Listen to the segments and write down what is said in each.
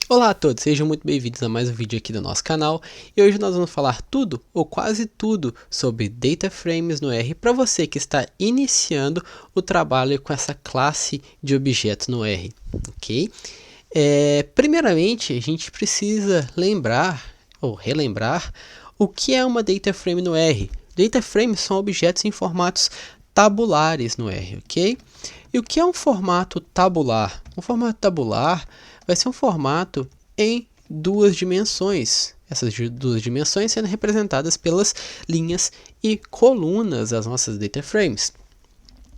Olá a todos, sejam muito bem-vindos a mais um vídeo aqui do nosso canal. E hoje nós vamos falar tudo, ou quase tudo, sobre Data Frames no R para você que está iniciando o trabalho com essa classe de objetos no R, ok? Primeiramente, a gente precisa lembrar, ou relembrar, o que é uma Data Frame no R. Data Frames são objetos em formatos tabulares no R, ok? E o que é um formato tabular? Um formato tabular vai ser um formato em duas dimensões. Essas duas dimensões sendo representadas pelas linhas e colunas das nossas data frames.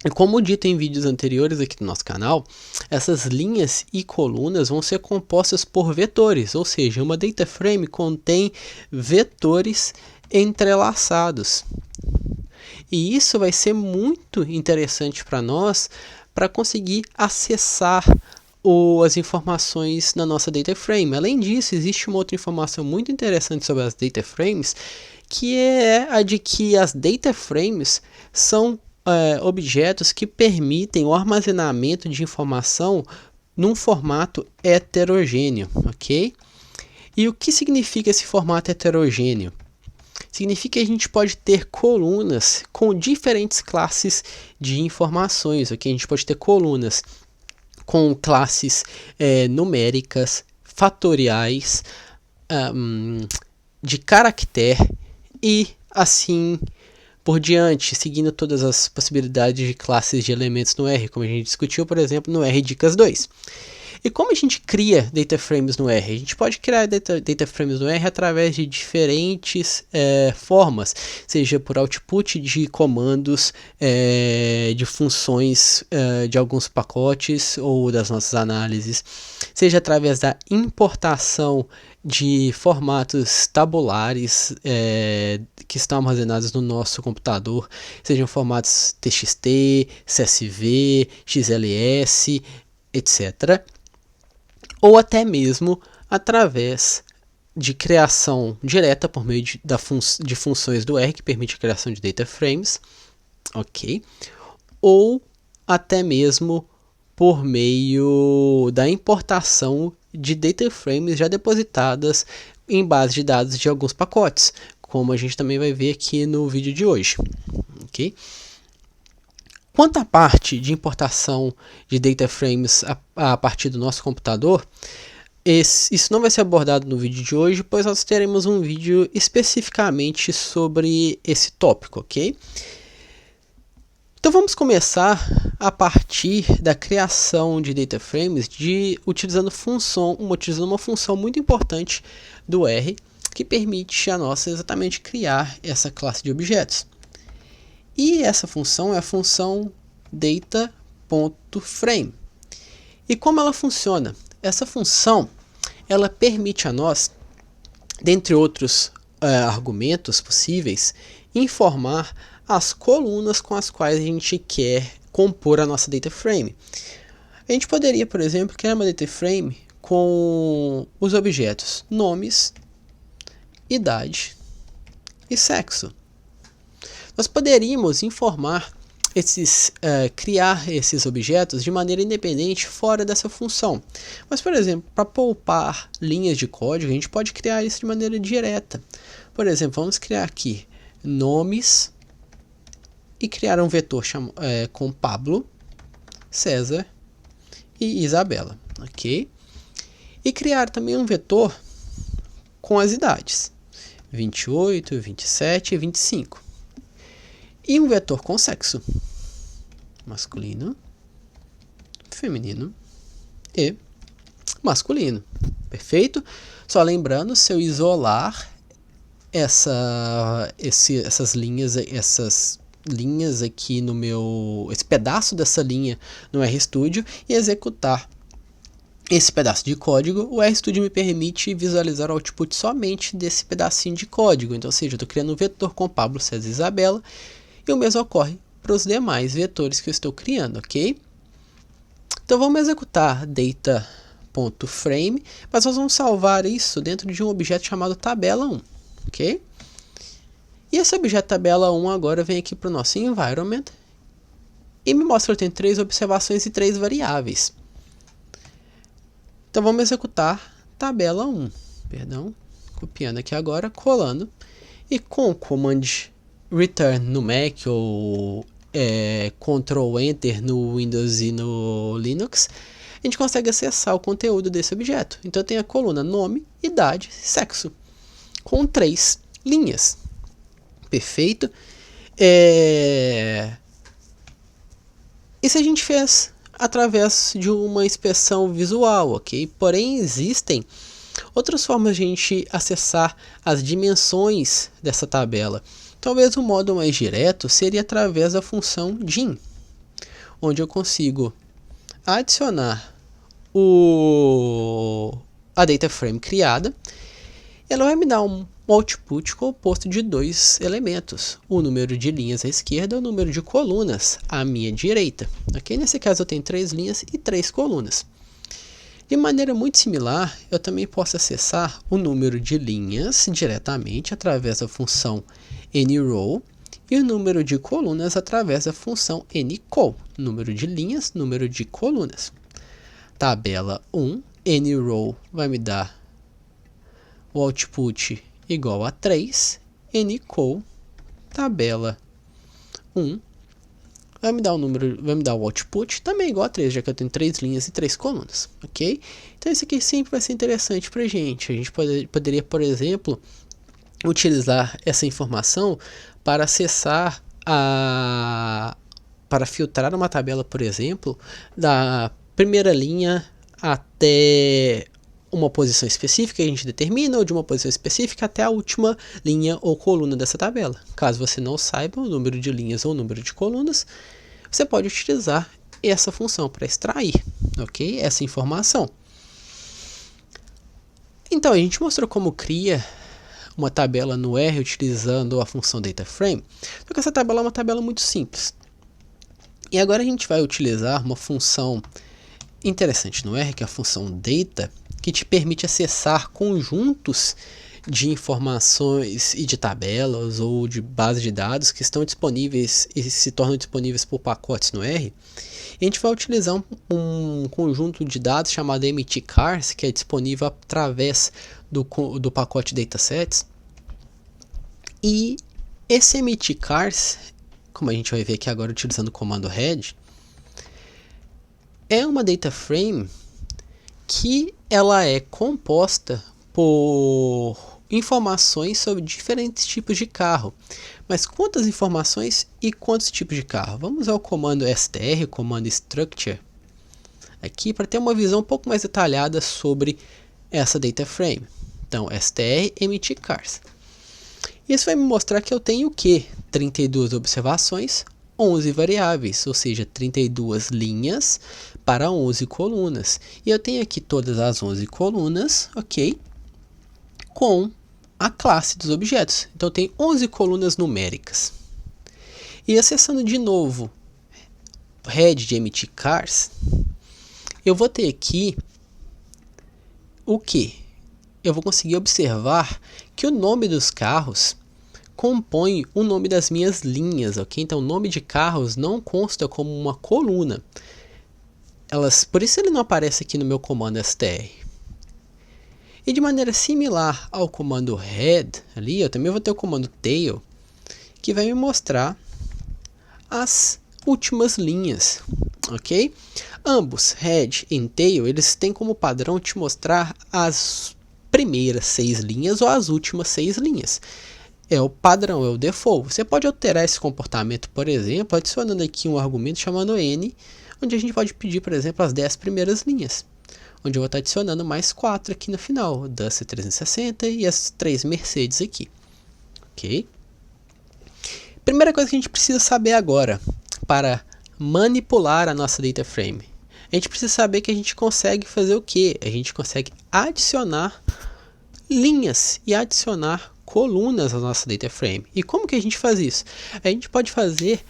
E como dito em vídeos anteriores aqui do nosso canal, essas linhas e colunas vão ser compostas por vetores, ou seja, uma data frame contém vetores entrelaçados. E isso vai ser muito interessante para nós para conseguir acessar as informações na nossa data frame. Além disso, existe uma outra informação muito interessante sobre as data frames, que é a de que as data frames são objetos que permitem o armazenamento de informação num formato heterogêneo, ok? E o que significa esse formato heterogêneo? Significa que a gente pode ter colunas com diferentes classes de informações, ok? A gente pode ter colunas com classes numéricas, fatoriais, de caractere e assim por diante, seguindo todas as possibilidades de classes de elementos no R, como a gente discutiu, por exemplo, no R Dicas 2. E como a gente cria data frames no R? A gente pode criar data frames no R através de diferentes formas, seja por output de comandos, de funções de alguns pacotes ou das nossas análises, seja através da importação de formatos tabulares que estão armazenados no nosso computador, sejam formatos TXT, CSV, XLS, etc. Ou até mesmo através de criação direta por meio de funções do R, que permite a criação de data frames, ok? Ou até mesmo por meio da importação de data frames já depositadas em base de dados de alguns pacotes, como a gente também vai ver aqui no vídeo de hoje, ok? Quanto à parte de importação de data frames a partir do nosso computador, isso não vai ser abordado no vídeo de hoje, pois nós teremos um vídeo especificamente sobre esse tópico, ok? Então vamos começar a partir da criação de data frames utilizando uma função muito importante do R, que permite a nós exatamente criar essa classe de objetos. E essa função é a função data.frame. E como ela funciona? Essa função ela permite a nós, dentre outros argumentos possíveis, informar as colunas com as quais a gente quer compor a nossa data frame. A gente poderia, por exemplo, criar uma data frame com os objetos nomes, idade e sexo. Nós poderíamos criar esses objetos de maneira independente fora dessa função. Mas, por exemplo, para poupar linhas de código, a gente pode criar isso de maneira direta. Por exemplo, vamos criar aqui nomes e criar um vetor com Pablo, César e Isabela, ok? E criar também um vetor com as idades, 28, 27 e 25. E um vetor com sexo, masculino, feminino e masculino. Perfeito? Só lembrando, se eu isolar essas linhas aqui esse pedaço dessa linha no RStudio e executar esse pedaço de código, o RStudio me permite visualizar o output somente desse pedacinho de código. Então, ou seja, eu estou criando um vetor com Pablo, César e Isabela, e o mesmo ocorre para os demais vetores que eu estou criando, ok? Então vamos executar data.frame, mas nós vamos salvar isso dentro de um objeto chamado tabela1, ok? E esse objeto tabela1 agora vem aqui para o nosso environment e me mostra que eu tenho 3 observações e 3 variáveis. Então vamos executar tabela 1, copiando aqui agora, colando, e com o command return no Mac ou Ctrl Enter no Windows e no Linux, a gente consegue acessar o conteúdo desse objeto. Então eu tenho a coluna nome, idade, sexo, com 3 linhas. Perfeito? Isso a gente fez através de uma inspeção visual, ok? Porém, existem outras formas de a gente acessar as dimensões dessa tabela. Talvez o modo mais direto seria através da função dim, onde eu consigo adicionar a data frame criada. Ela vai me dar um output composto de 2 elementos, o número de linhas à esquerda e o número de colunas à minha direita. Okay? Nesse caso eu tenho 3 linhas e 3 colunas. De maneira muito similar, eu também posso acessar o número de linhas diretamente através da função anyRow e o número de colunas através da função anyCol. Número de linhas, número de colunas. Tabela 1, anyRow vai me dar o output igual a 3, anyCol, tabela 1, vai me dar o output também igual a 3, já que eu tenho 3 linhas e 3 colunas, ok? Então isso aqui sempre vai ser interessante para a gente poderia, por exemplo, utilizar essa informação para acessar para filtrar uma tabela, por exemplo, da primeira linha até uma posição específica que a gente determina, ou de uma posição específica até a última linha ou coluna dessa tabela. Caso você não saiba o número de linhas ou o número de colunas, você pode utilizar essa função para extrair, ok? Essa informação. Então, a gente mostrou como cria uma tabela no R utilizando a função DataFrame, só que essa tabela é uma tabela muito simples. E agora a gente vai utilizar uma função interessante no R, que é a função Data, que te permite acessar conjuntos de informações e de tabelas ou de bases de dados que estão disponíveis e se tornam disponíveis por pacotes no R. E a gente vai utilizar um conjunto de dados chamado mtcars, que é disponível através do pacote datasets. E esse mtcars, como a gente vai ver aqui agora utilizando o comando head, é uma data frame que ela é composta por informações sobre diferentes tipos de carro. Mas quantas informações e quantos tipos de carro? Vamos ao comando str, comando structure, aqui para ter uma visão um pouco mais detalhada sobre essa data frame. Então, str mtcars. Isso vai me mostrar que eu tenho o quê? 32 observações, 11 variáveis, ou seja, 32 linhas para 11 colunas. E eu tenho aqui todas as 11 colunas, ok? Com a classe dos objetos. Então tem 11 colunas numéricas. E acessando de novo head de mtcars, eu vou ter aqui o que? Eu vou conseguir observar que o nome dos carros compõe o nome das minhas linhas, ok? Então o nome de carros não consta como uma coluna. Por isso ele não aparece aqui no meu comando str. E de maneira similar ao comando head, ali eu também vou ter o comando tail, que vai me mostrar as últimas linhas, ok? Ambos, head e tail, eles têm como padrão te mostrar as primeiras 6 linhas ou as últimas 6 linhas. É o padrão, é o default. Você pode alterar esse comportamento, por exemplo, adicionando aqui um argumento chamado n, onde a gente pode pedir, por exemplo, as 10 primeiras linhas, onde eu vou estar adicionando mais 4 aqui no final, da C360 e as 3 Mercedes aqui, ok? Primeira coisa que a gente precisa saber agora, para manipular a nossa data frame, a gente precisa saber que a gente consegue fazer o que? A gente consegue adicionar linhas e adicionar colunas à nossa data frame. E como que a gente faz isso? A gente pode fazer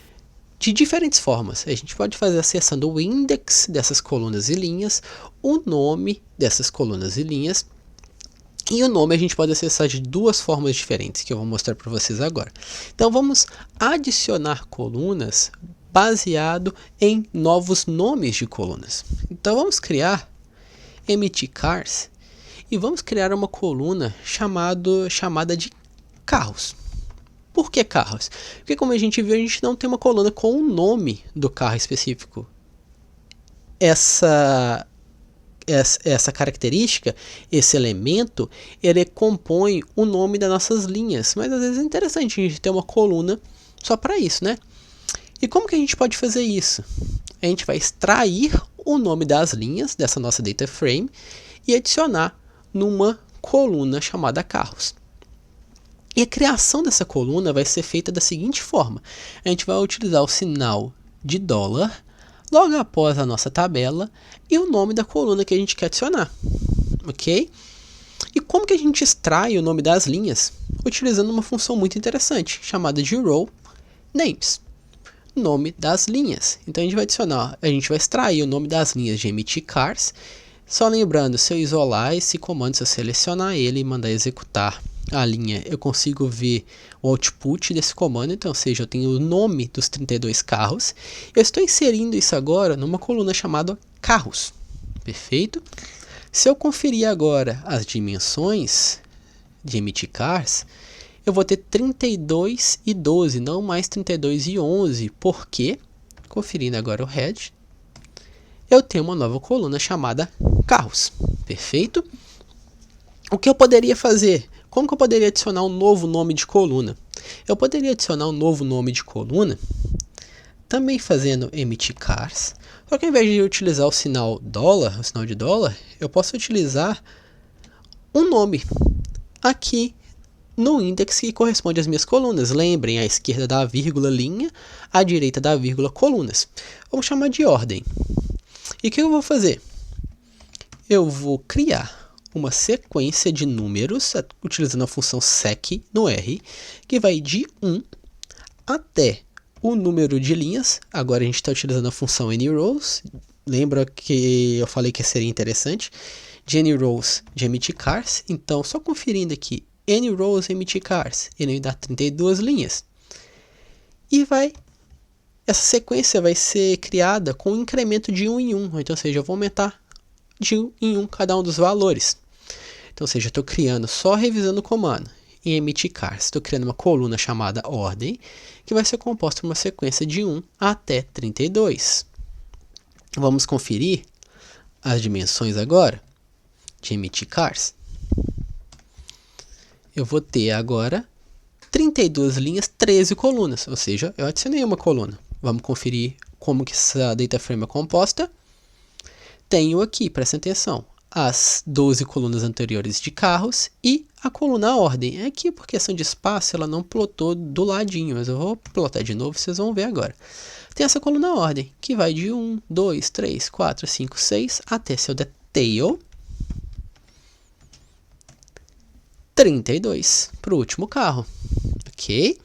de diferentes formas. A gente pode fazer acessando o index dessas colunas e linhas, o nome dessas colunas e linhas, e o nome a gente pode acessar de 2 formas diferentes, que eu vou mostrar para vocês agora. Então vamos adicionar colunas baseado em novos nomes de colunas. Então vamos criar mtcars e vamos criar uma coluna chamada de carros. Por que carros? Porque como a gente viu, a gente não tem uma coluna com o nome do carro específico. Essa característica, esse elemento, ele compõe o nome das nossas linhas. Mas às vezes é interessante a gente ter uma coluna só para isso, né? E como que a gente pode fazer isso? A gente vai extrair o nome das linhas dessa nossa data frame e adicionar numa coluna chamada carros. E a criação dessa coluna vai ser feita da seguinte forma. A gente vai utilizar o sinal de dólar logo após a nossa tabela e o nome da coluna que a gente quer adicionar. Ok? E como que a gente extrai o nome das linhas? Utilizando uma função muito interessante, chamada de row names. Nome das linhas. Então a gente vai extrair o nome das linhas de mtcars. Só lembrando, se eu isolar esse comando, se eu selecionar ele e mandar executar a linha, eu consigo ver o output desse comando. Então, ou seja, eu tenho o nome dos 32 carros. Eu estou inserindo isso agora numa coluna chamada carros. Perfeito? Se eu conferir agora as dimensões de mtcars, eu vou ter 32 e 12, não mais 32 e 11. Por quê? Conferindo agora o head, eu tenho uma nova coluna chamada carros. Perfeito? O que eu poderia fazer? Como que eu poderia adicionar um novo nome de coluna? Eu poderia adicionar um novo nome de coluna também fazendo mtcars, só que ao invés de utilizar o sinal dólar, o sinal de dólar, eu posso utilizar um nome aqui no index que corresponde às minhas colunas. Lembrem, à esquerda da vírgula linha, à direita da vírgula colunas. Vamos chamar de ordem. E o que eu vou fazer? Eu vou criar uma sequência de números, utilizando a função sec no R, que vai de 1 até o número de linhas. Agora a gente está utilizando a função anyRows. Lembra que eu falei que seria interessante? De anyRows de mtcars. Então, só conferindo aqui, anyRows mtcars, ele me dá 32 linhas. E essa sequência vai ser criada com um incremento de 1 em 1. Então, ou seja, eu vou aumentar de 1 em 1 cada um dos valores. Então, ou seja, estou criando, só revisando o comando, em mtcars, estou criando uma coluna chamada ordem, que vai ser composta por uma sequência de 1 até 32. Vamos conferir as dimensões agora de mtcars. Eu vou ter agora 32 linhas, 13 colunas, ou seja, eu adicionei uma coluna. Vamos conferir como que essa data frame é composta. Tenho aqui, prestem atenção, as 12 colunas anteriores de carros e a coluna ordem. Aqui, por questão de espaço, ela não plotou do ladinho, mas eu vou plotar de novo, vocês vão ver agora. Tem essa coluna ordem, que vai de 1, 2, 3, 4, 5, 6, até seu detail 32, para o último carro. Ok?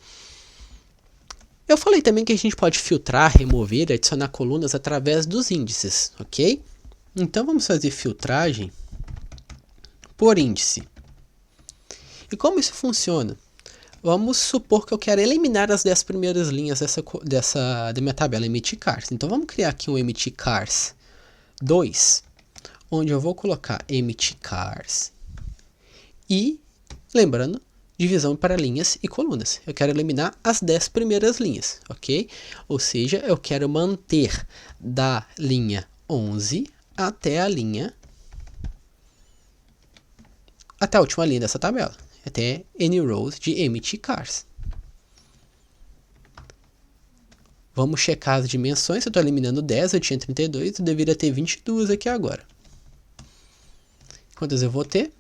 Eu falei também que a gente pode filtrar, remover e adicionar colunas através dos índices, ok? Então vamos fazer filtragem por índice. E como isso funciona? Vamos supor que eu quero eliminar as 10 primeiras linhas da minha tabela mtcars. Então vamos criar aqui um mtcars 2, onde eu vou colocar mtcars e, lembrando, divisão para linhas e colunas. Eu quero eliminar as 10 primeiras linhas, ok? Ou seja, eu quero manter da linha 11 até a última linha dessa tabela, até anyRows de mtcars. Vamos checar as dimensões. Eu estou eliminando 10, eu tinha 32, eu deveria ter 22 aqui agora. Quantas eu vou ter?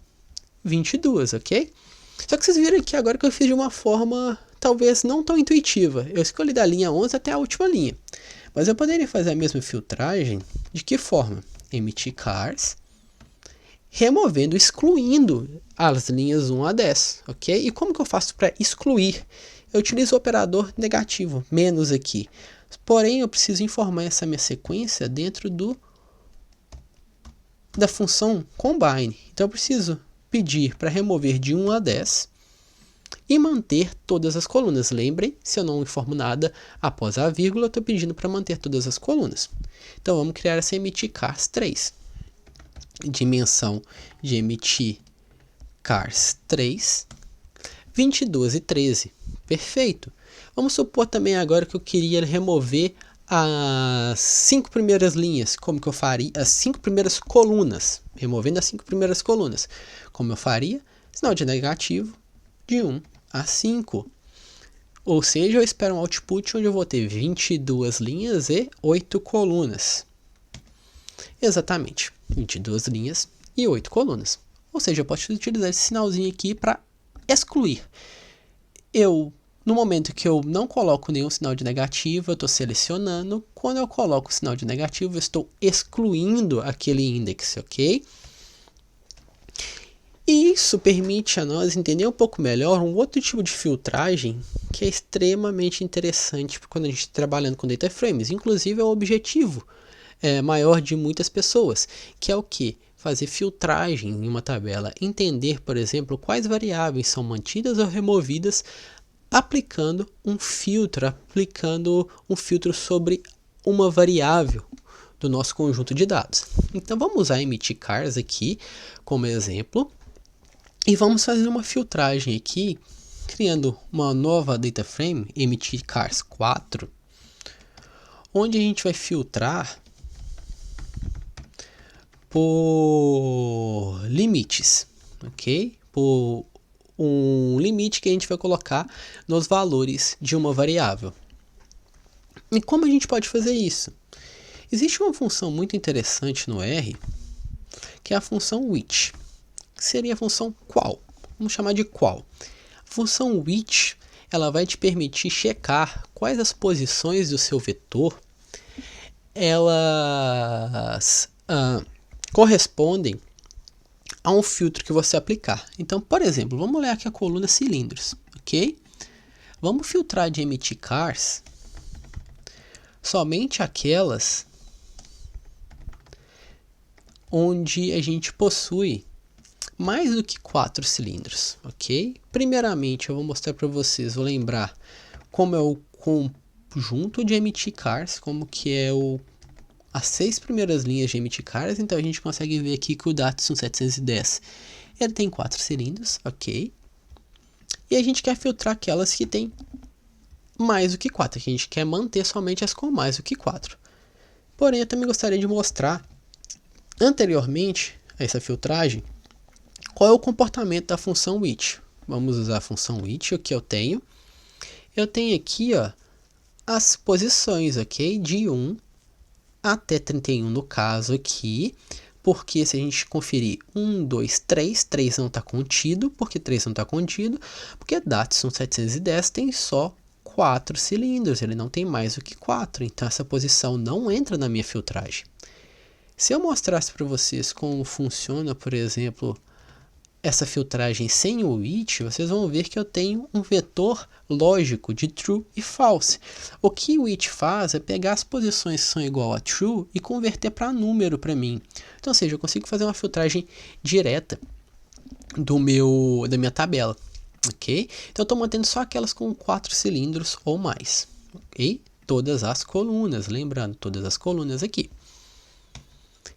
22, ok? Só que vocês viram aqui agora que eu fiz de uma forma talvez não tão intuitiva. Eu escolhi da linha 11 até a última linha. Mas eu poderia fazer a mesma filtragem de que forma? mtcars, removendo, excluindo as linhas 1 a 10, ok? E como que eu faço para excluir? Eu utilizo o operador negativo, menos aqui. Porém, eu preciso informar essa minha sequência dentro da função combine. Então, eu preciso pedir para remover de 1 a 10 e manter todas as colunas. Lembrem, se eu não informo nada após a vírgula, eu estou pedindo para manter todas as colunas. Então vamos criar essa emittcars 3. Dimensão de emittcars 3, 22 e 13. Perfeito. Vamos supor também agora que eu queria remover as 5 primeiras linhas. Como que eu faria? As 5 primeiras colunas. Removendo as 5 primeiras colunas. Como eu faria? Sinal de negativo de 1 a 5. Ou seja, eu espero um output onde eu vou ter 22 linhas e 8 colunas. Exatamente, 22 linhas e 8 colunas. Ou seja, eu posso utilizar esse sinalzinho aqui para excluir. No momento que eu não coloco nenhum sinal de negativo, eu estou selecionando. Quando eu coloco o sinal de negativo, eu estou excluindo aquele índice, ok? E isso permite a nós entender um pouco melhor um outro tipo de filtragem que é extremamente interessante quando a gente está trabalhando com data frames. Inclusive é o objetivo maior de muitas pessoas, que é o quê? Fazer filtragem em uma tabela. Entender, por exemplo, quais variáveis são mantidas ou removidas aplicando um filtro sobre uma variável do nosso conjunto de dados. Então vamos usar emittcars aqui como exemplo e vamos fazer uma filtragem aqui, criando uma nova data frame, emittcars 4, onde a gente vai filtrar por limites, ok? Por um limite que a gente vai colocar nos valores de uma variável. E como a gente pode fazer isso? Existe uma função muito interessante no R, que é a função which, que seria a função qual. Vamos chamar de qual. A função which, ela vai te permitir checar quais as posições do seu vetor elas correspondem a um filtro que você aplicar. Então, por exemplo, vamos olhar aqui a coluna cilindros, ok? Vamos filtrar de emittcars somente aquelas onde a gente possui mais do que 4 cilindros, ok? Primeiramente, eu vou mostrar para vocês, vou lembrar como é o conjunto de emittcars, como que é as 6 primeiras linhas de emittcars. Então a gente consegue ver aqui que o Datsun 710 ele tem 4 cilindros, ok? E a gente quer filtrar aquelas que tem mais do que 4, que a gente quer manter somente as com mais do que 4. Porém, eu também gostaria de mostrar anteriormente a essa filtragem qual é o comportamento da função which. Vamos usar a função which, o que eu tenho. Eu tenho aqui as posições, ok? De 1 até 31 no caso aqui, porque se a gente conferir 1, 2, 3, 3 não está contido. Por que 3 não está contido? Porque Datsun 710 tem só 4 cilindros, ele não tem mais do que 4, então essa posição não entra na minha filtragem. Se eu mostrasse para vocês como funciona, por exemplo, essa filtragem sem o which, vocês vão ver que eu tenho um vetor lógico de true e false. O que o which faz é pegar as posições que são igual a true e converter para número para mim. Então, ou seja, eu consigo fazer uma filtragem direta da minha tabela, ok? Então, eu estou mantendo só aquelas com 4 cilindros ou mais, ok? Todas as colunas, lembrando, todas as colunas aqui.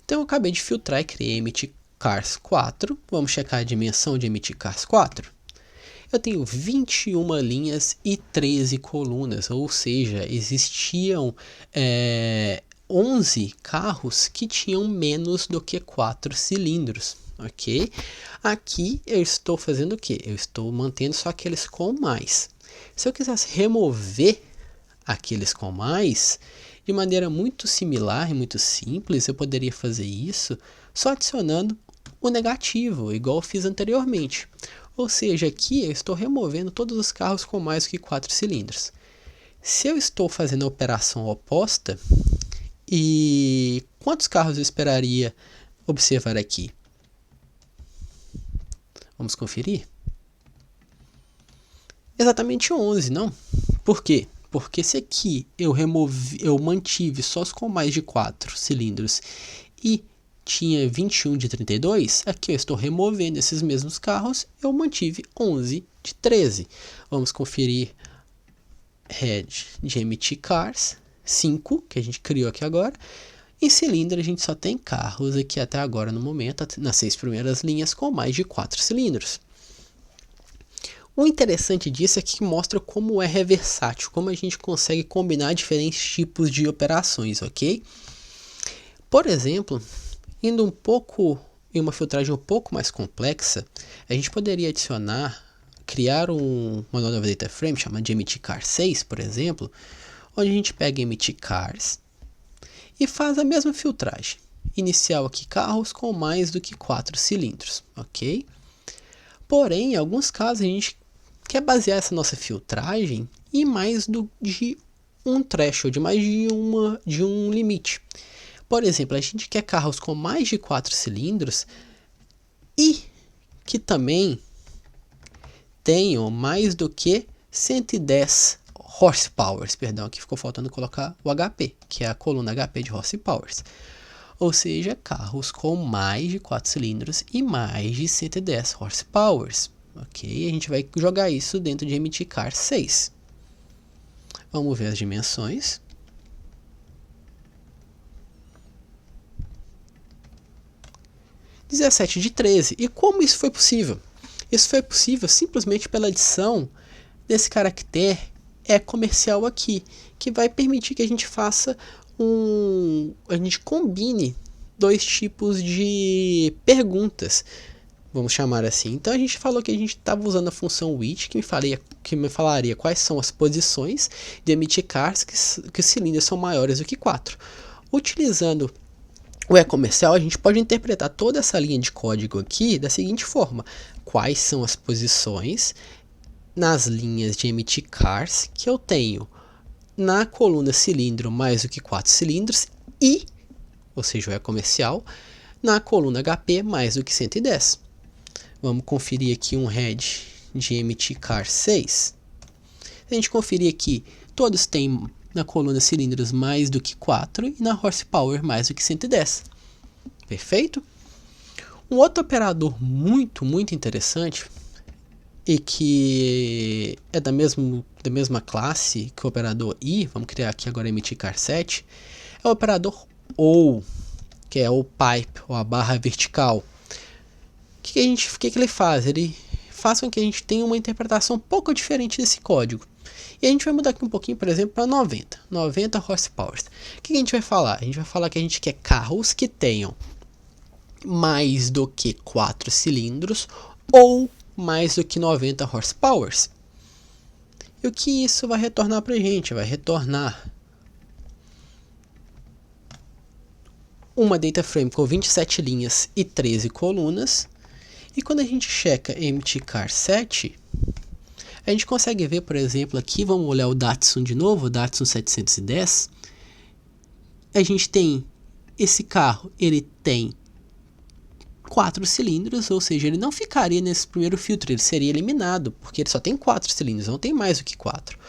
Então, eu acabei de filtrar e criei emittcars 4. Vamos checar a dimensão de emittcars 4. Eu tenho 21 linhas e 13 colunas, ou seja, existiam 11 carros que tinham menos do que 4 cilindros, ok? Aqui eu estou fazendo o quê? Eu estou mantendo só aqueles com mais. Se eu quisesse remover aqueles com mais, de maneira muito similar e muito simples, eu poderia fazer isso só adicionando o negativo, igual eu fiz anteriormente. Ou seja, aqui eu estou removendo todos os carros com mais do que 4 cilindros. Se eu estou fazendo a operação oposta, e quantos carros eu esperaria observar aqui? Vamos conferir? Exatamente 11, não? Por quê? Porque se aqui eu mantive só os com mais de 4 cilindros e tinha 21 de 32, aqui eu estou removendo esses mesmos carros, eu mantive 11 de 13. Vamos conferir head de MT Cars 5, que a gente criou aqui agora. Em cilindro a gente só tem carros aqui até agora no momento, nas 6 primeiras linhas, com mais de 4 cilindros. O interessante disso é que mostra como o R é versátil, como a gente consegue combinar diferentes tipos de operações, ok? Por exemplo, indo um pouco em uma filtragem um pouco mais complexa, a gente poderia criar uma nova data frame chamada de MT Car 6, por exemplo, onde a gente pega MT Cars e faz a mesma filtragem. Inicial aqui, carros com mais do que 4 cilindros, ok? Porém, em alguns casos a gente quer basear essa nossa filtragem em mais de um threshold, de um limite. Por exemplo, a gente quer carros com mais de 4 cilindros e que também tenham mais do que 110 horsepowers. Perdão, aqui ficou faltando colocar o HP, que é a coluna HP de horsepowers. Ou seja, carros com mais de 4 cilindros e mais de 110 horsepowers. Ok? A gente vai jogar isso dentro de MT Car 6. Vamos ver as dimensões. (17 de 13). E como isso foi possível? Isso foi possível simplesmente pela adição desse caractere comercial aqui, que vai permitir que a gente faça a gente combine dois tipos de perguntas, vamos chamar assim. Então a gente falou que a gente estava usando a função which, que me falaria quais são as posições de MT Cars que os cilindros são maiores do que 4. Utilizando o e-comercial, a gente pode interpretar toda essa linha de código aqui da seguinte forma: quais são as posições nas linhas de MT Cars que eu tenho na coluna cilindro mais do que 4 cilindros e, ou seja, o e-comercial, na coluna HP mais do que 110. Vamos conferir aqui um head de MT Car 6. Se a gente conferir aqui, todos têm na coluna cilindros mais do que 4 e na horsepower mais do que 110. Perfeito? Um outro operador muito interessante e que é da mesma classe que o operador I, vamos criar aqui agora MT Car 7, é o operador OR, que é o pipe, ou a barra vertical. O que ele faz? Ele faz com que a gente tenha uma interpretação um pouco diferente desse código. E a gente vai mudar aqui um pouquinho, por exemplo, para 90 horsepower. O que a gente vai falar? A gente vai falar que a gente quer carros que tenham mais do que 4 cilindros ou mais do que 90 horsepower. E o que isso vai retornar para a gente? Vai retornar uma data frame com 27 linhas e 13 colunas. E quando a gente checa MT Car 7, a gente consegue ver, por exemplo, aqui, vamos olhar o Datsun de novo, o Datsun 710. A gente tem esse carro, ele tem 4 cilindros, ou seja, ele não ficaria nesse primeiro filtro, ele seria eliminado, porque ele só tem 4 cilindros, não tem mais do que 4.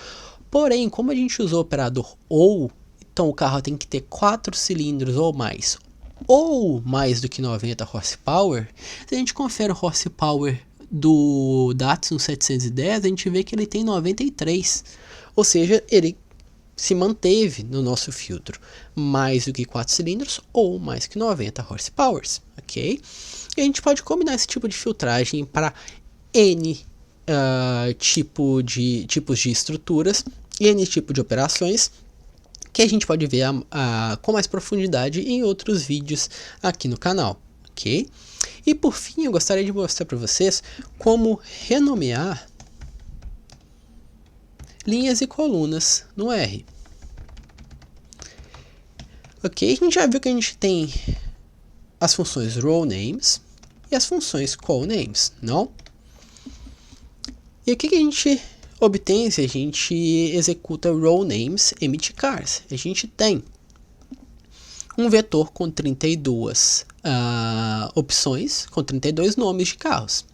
Porém, como a gente usou o operador OU, então o carro tem que ter 4 cilindros ou mais do que 90 horsepower. Se a gente confere o horsepower do Datsun 710, a gente vê que ele tem 93, ou seja, ele se manteve no nosso filtro mais do que 4 cilindros ou mais que 90 horsepower, ok? E a gente pode combinar esse tipo de filtragem para N tipos de estruturas e N tipo de operações, que a gente pode ver com mais profundidade em outros vídeos aqui no canal, ok? E por fim, eu gostaria de mostrar para vocês como renomear linhas e colunas no R. Ok, a gente já viu que a gente tem as funções row names e as funções call names, não? E o que a gente obtém se a gente executa row names MT Cars? A gente tem um vetor com 32 opções, com 32 nomes de carros.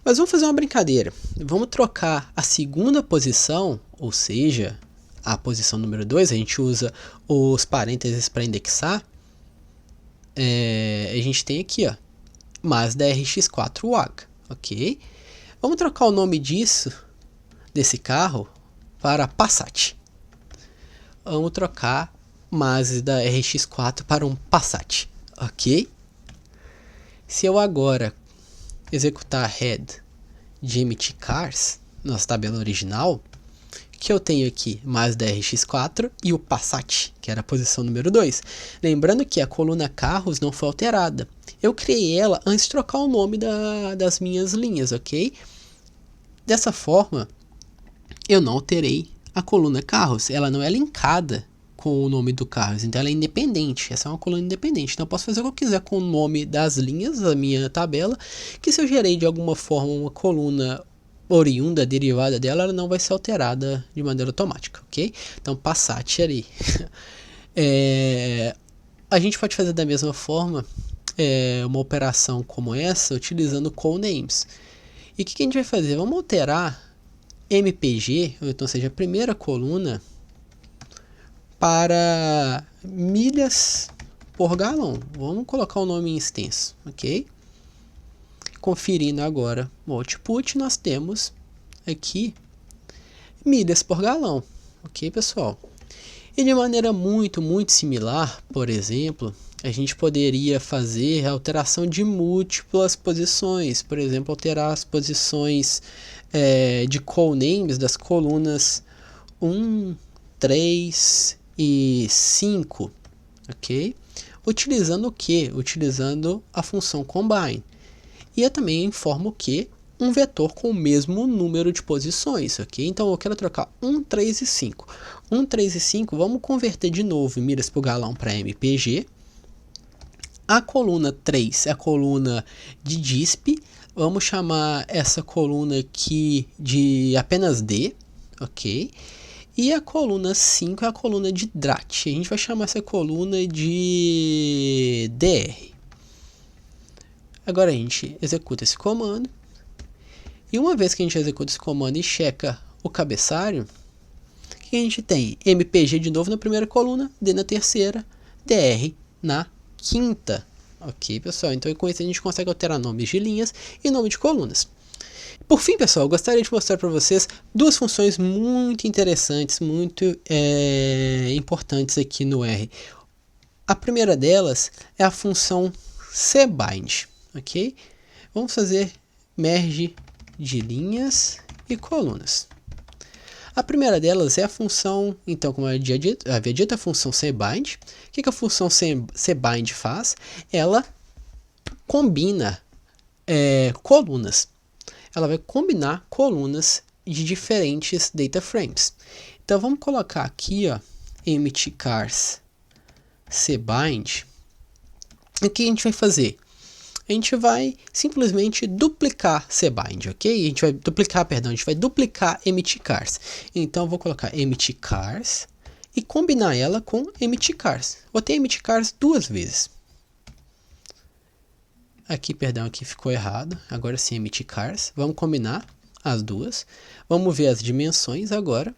Mas vamos fazer uma brincadeira. Vamos trocar a segunda posição, ou seja, a posição número 2, a gente usa os parênteses para indexar. a gente tem aqui, ó, Mazda RX-4 Wagon, ok? Vamos trocar o nome desse carro, para Passat. Vamos trocar Mazda RX-4 para um Passat, ok? Se eu agora executar head de MT Cars, nossa tabela original, que eu tenho aqui Mazda RX-4 e o Passat, que era a posição número 2. Lembrando que a coluna carros não foi alterada. Eu criei ela antes de trocar o nome das minhas linhas, ok? Dessa forma, eu não alterei a coluna carros. Ela não é linkada com o nome do carros, então ela é independente. Essa é uma coluna independente. Então eu posso fazer o que eu quiser com o nome das linhas da minha tabela, que se eu gerei de alguma forma uma coluna oriunda, derivada dela, ela não vai ser alterada de maneira automática, ok? Então, Passat ali. A gente pode fazer da mesma forma uma operação como essa, utilizando call names. E o que a gente vai fazer? Vamos alterar MPG, ou então seja, a primeira coluna, para milhas por galão. Vamos colocar o nome em extenso, ok? Conferindo agora o output, nós temos aqui milhas por galão, ok, pessoal? E de maneira muito similar, por exemplo, a gente poderia fazer a alteração de múltiplas posições, por exemplo, alterar as posições de call names das colunas 1, 3 e 5, ok? Utilizando o que? Utilizando a função combine. E eu também informo que um vetor com o mesmo número de posições, ok? Então eu quero trocar 1, 3 e 5. 1, 3 e 5, vamos converter de novo milhas por galão para MPG. A coluna 3 é a coluna de DISP. Vamos chamar essa coluna aqui de apenas D, ok? E a coluna 5 é a coluna de DRAT. A gente vai chamar essa coluna de DR. Agora a gente executa esse comando. E uma vez que a gente executa esse comando e checa o cabeçalho, o que a gente tem? MPG de novo na primeira coluna, D na terceira, DR na quinta. Ok, pessoal? Então com isso a gente consegue alterar nomes de linhas e nome de colunas. Por fim, pessoal, eu gostaria de mostrar para vocês duas funções muito interessantes, muito importantes aqui no R. A primeira delas é a função cbind, ok? Vamos fazer merge de linhas e colunas. A primeira delas é a função, então, como eu havia dito, a função cbind. O que a função cbind faz? Ela combina colunas. Ela vai combinar colunas de diferentes data frames. Então vamos colocar aqui, ó, mtcars cbind. O que a gente vai fazer? A gente vai simplesmente duplicar cbind, ok? A gente vai duplicar mtcars. Então eu vou colocar mtcars e combinar ela com mtcars. Botei mtcars duas vezes. Aqui ficou errado. Agora sim, mtcars. Vamos combinar as duas. Vamos ver as dimensões agora.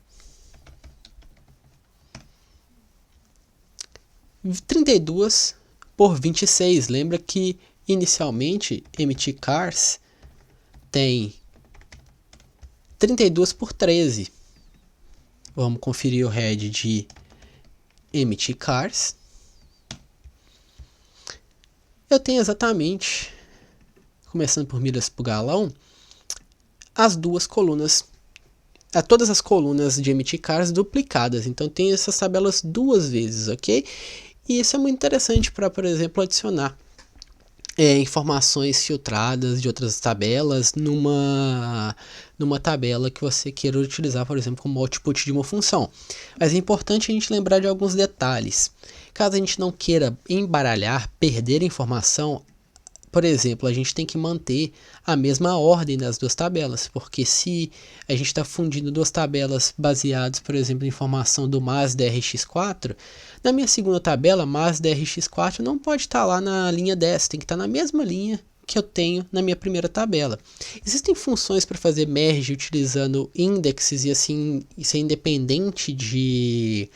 32 por 26. Lembra que inicialmente mtcars tem 32 por 13. Vamos conferir o head de mtcars. Eu tenho exatamente, começando por milhas por galão, as duas colunas, todas as colunas de mtcars duplicadas. Então tem essas tabelas duas vezes, ok? E isso é muito interessante para, por exemplo, adicionar informações filtradas de outras tabelas numa tabela que você queira utilizar, por exemplo, como output de uma função. Mas é importante a gente lembrar de alguns detalhes. Caso a gente não queira embaralhar, perder informação, por exemplo, a gente tem que manter a mesma ordem das duas tabelas, porque se a gente está fundindo duas tabelas baseadas, por exemplo, em informação do Mazda RX-4, na minha segunda tabela, Mazda RX-4 não pode estar lá na linha 10, tem que estar na mesma linha que eu tenho na minha primeira tabela. Existem funções para fazer merge utilizando indexes e assim ser independente de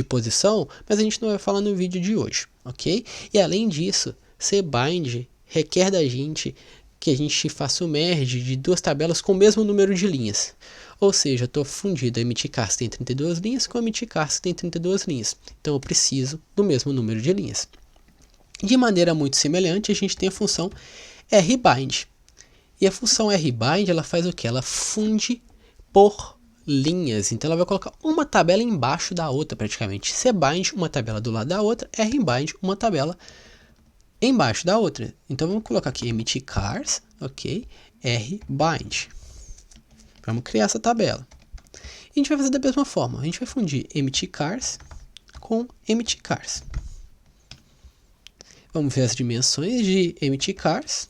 posição, mas a gente não vai falar no vídeo de hoje, ok? E além disso, cbind requer da gente que a gente faça o merge de duas tabelas com o mesmo número de linhas. Ou seja, eu estou fundindo a emit_cars que tem 32 linhas com a emit_cars que tem 32 linhas. Então eu preciso do mesmo número de linhas. De maneira muito semelhante, a gente tem a função rbind. E a função rbind, ela faz o que? Ela funde por linhas. Então ela vai colocar uma tabela embaixo da outra praticamente. Cbind, uma tabela do lado da outra. Rbind, uma tabela embaixo da outra. Então vamos colocar aqui emit_cars, ok, rbind. Vamos criar essa tabela. E a gente vai fazer da mesma forma. A gente vai fundir emit_cars com emit_cars. Vamos ver as dimensões de emit_cars.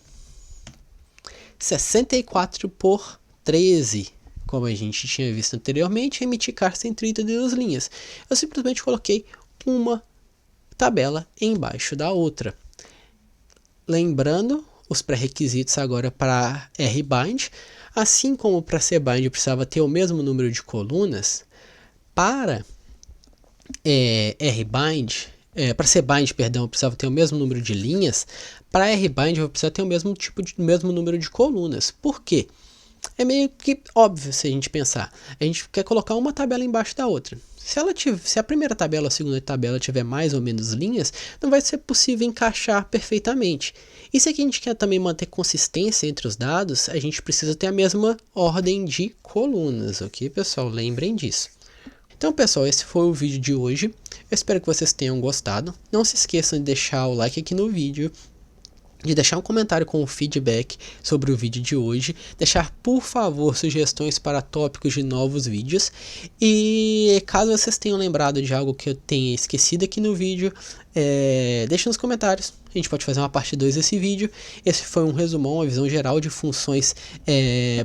64 por 13. Como a gente tinha visto anteriormente, emit_cars tem 32 linhas. Eu simplesmente coloquei uma tabela embaixo da outra. Lembrando os pré-requisitos agora para rbind, assim como para cbind precisava ter o mesmo número de colunas, para para cbind, perdão, precisava ter o mesmo número de linhas, para rbind eu precisava ter o mesmo número de colunas. Por quê? É meio que óbvio se a gente pensar. A gente quer colocar uma tabela embaixo da outra. Se a primeira tabela ou a segunda tabela tiver mais ou menos linhas, não vai ser possível encaixar perfeitamente. E se a gente quer também manter consistência entre os dados, a gente precisa ter a mesma ordem de colunas, ok, pessoal? Lembrem disso. Então, pessoal, esse foi o vídeo de hoje. Eu espero que vocês tenham gostado. Não se esqueçam de deixar o like aqui no vídeo, de deixar um comentário com o feedback sobre o vídeo de hoje, deixar, por favor, sugestões para tópicos de novos vídeos, e caso vocês tenham lembrado de algo que eu tenha esquecido aqui no vídeo, deixe nos comentários, a gente pode fazer uma parte 2 desse vídeo. Esse foi um resumão, uma visão geral de funções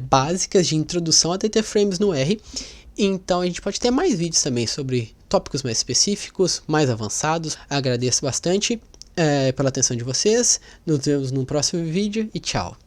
básicas de introdução a data frames no R. Então a gente pode ter mais vídeos também sobre tópicos mais específicos, mais avançados. Agradeço bastante pela atenção de vocês. Nos vemos no próximo vídeo e tchau!